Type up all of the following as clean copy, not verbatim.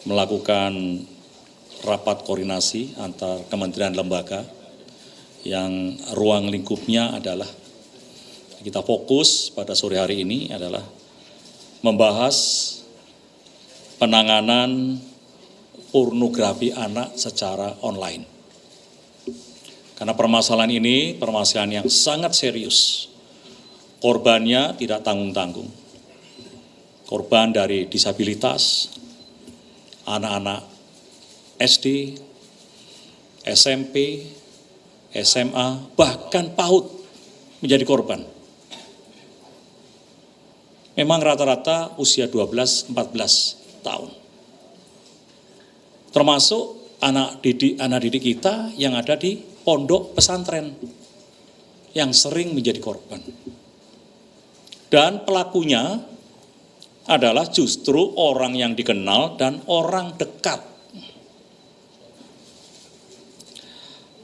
melakukan rapat koordinasi antar kementerian lembaga yang ruang lingkupnya adalah kita fokus pada sore hari ini adalah membahas penanganan pornografi anak secara online. Karena permasalahan ini permasalahan yang sangat serius. Korbannya tidak tanggung-tanggung. Korban dari disabilitas, anak-anak SD, SMP, SMA, bahkan PAUD menjadi korban. Memang rata-rata usia 12-14 tahun. Termasuk anak didik kita yang ada di pondok pesantren yang sering menjadi korban. Dan pelakunya adalah justru orang yang dikenal dan orang dekat.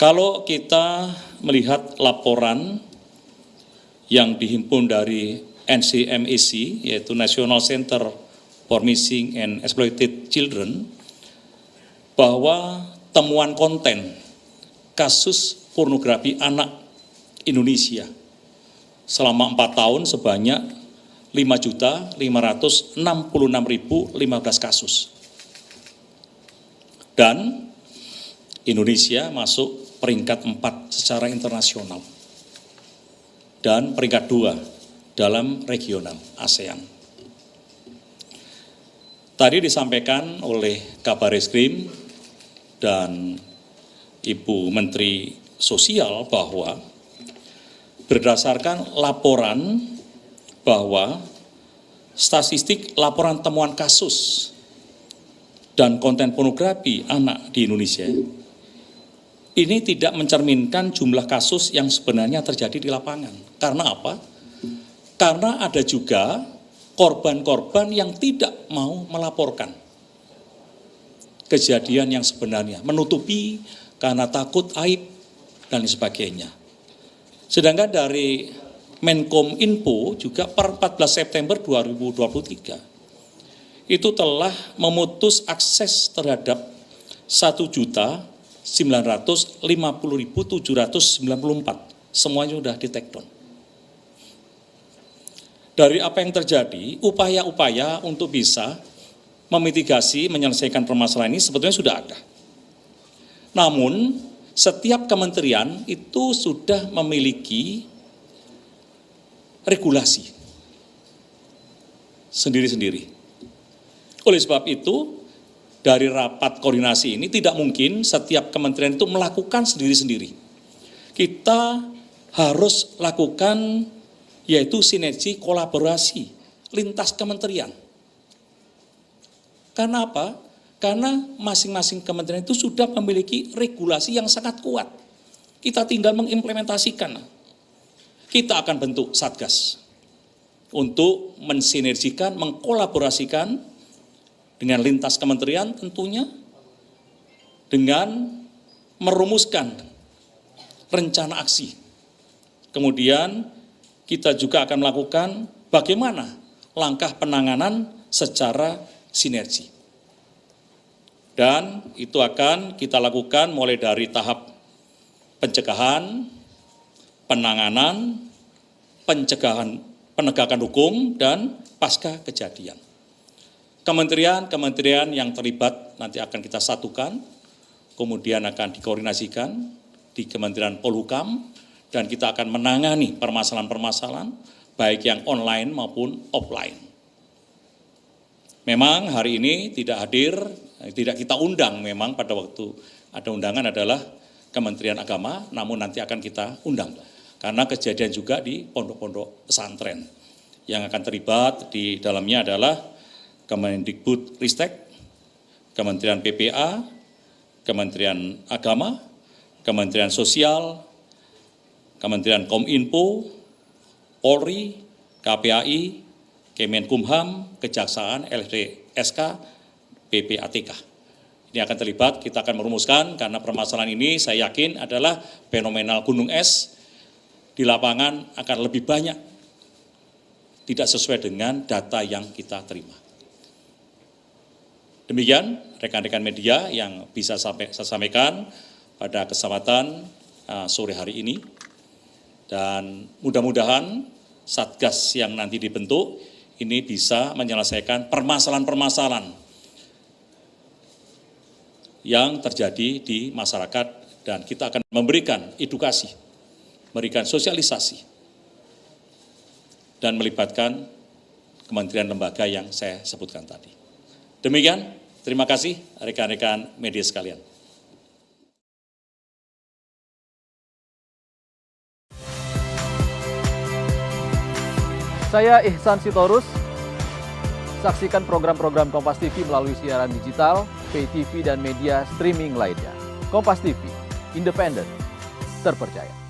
Kalau kita melihat laporan yang dihimpun dari NCMEC, yaitu National Center for Missing and Exploited Children, bahwa temuan konten kasus pornografi anak Indonesia selama 4 tahun sebanyak 5.566.015 kasus. Dan Indonesia masuk peringkat 4 secara internasional dan peringkat 2 dalam regional ASEAN. Tadi disampaikan oleh Kabar Eskrim dan Ibu Menteri Sosial bahwa berdasarkan laporan bahwa statistik laporan temuan kasus dan konten pornografi anak di Indonesia ini tidak mencerminkan jumlah kasus yang sebenarnya terjadi di lapangan. Karena apa? Karena ada juga korban-korban yang tidak mau melaporkan kejadian yang sebenarnya, menutupi karena takut aib dan sebagainya. Sedangkan dari Menkominfo juga per 14 September 2023 itu telah memutus akses terhadap 1.950.794. Semuanya sudah di-take down. Dari apa yang terjadi, upaya-upaya untuk bisa memitigasi, menyelesaikan permasalahan ini sebetulnya sudah ada. Namun, setiap kementerian itu sudah memiliki regulasi sendiri-sendiri. Oleh sebab itu, dari rapat koordinasi ini tidak mungkin setiap kementerian itu melakukan sendiri-sendiri. Kita harus lakukan yaitu sinergi kolaborasi lintas kementerian. Karena apa? Karena masing-masing kementerian itu sudah memiliki regulasi yang sangat kuat. Kita tinggal mengimplementasikan. Kita akan bentuk Satgas untuk mensinergikan, mengkolaborasikan dengan lintas kementerian tentunya dengan merumuskan rencana aksi. Kemudian kita juga akan melakukan bagaimana langkah penanganan secara sinergi. Dan itu akan kita lakukan mulai dari tahap pencegahan, penanganan, penegakan hukum, dan pasca kejadian. Kementerian-kementerian yang terlibat nanti akan kita satukan, kemudian akan dikoordinasikan di Kementerian Polhukam, dan kita akan menangani permasalahan-permasalahan baik yang online maupun offline. Memang hari ini tidak hadir, tidak kita undang memang pada waktu ada undangan adalah Kementerian Agama, namun nanti akan kita undang. Karena kejadian juga di pondok-pondok pesantren. Yang akan terlibat di dalamnya adalah Kemendikbud Ristek, Kementerian PPA, Kementerian Agama, Kementerian Sosial, Kementerian Kominfo, Polri, KPAI, Kemenkumham, Kejaksaan, LPSK, PPATK. Ini akan terlibat, kita akan merumuskan karena permasalahan ini saya yakin adalah fenomenal gunung es di lapangan akan lebih banyak, tidak sesuai dengan data yang kita terima. Demikian rekan-rekan media yang bisa saya sampaikan pada kesempatan sore hari ini. Dan mudah-mudahan Satgas yang nanti dibentuk ini bisa menyelesaikan permasalahan-permasalahan yang terjadi di masyarakat, dan kita akan memberikan edukasi, memberikan sosialisasi, dan melibatkan kementerian lembaga yang saya sebutkan tadi. Demikian, terima kasih rekan-rekan media sekalian. Saya Ihsan Sitorus. Saksikan program-program Kompas TV melalui siaran digital, pay TV, dan media streaming lainnya. Kompas TV, independen, terpercaya.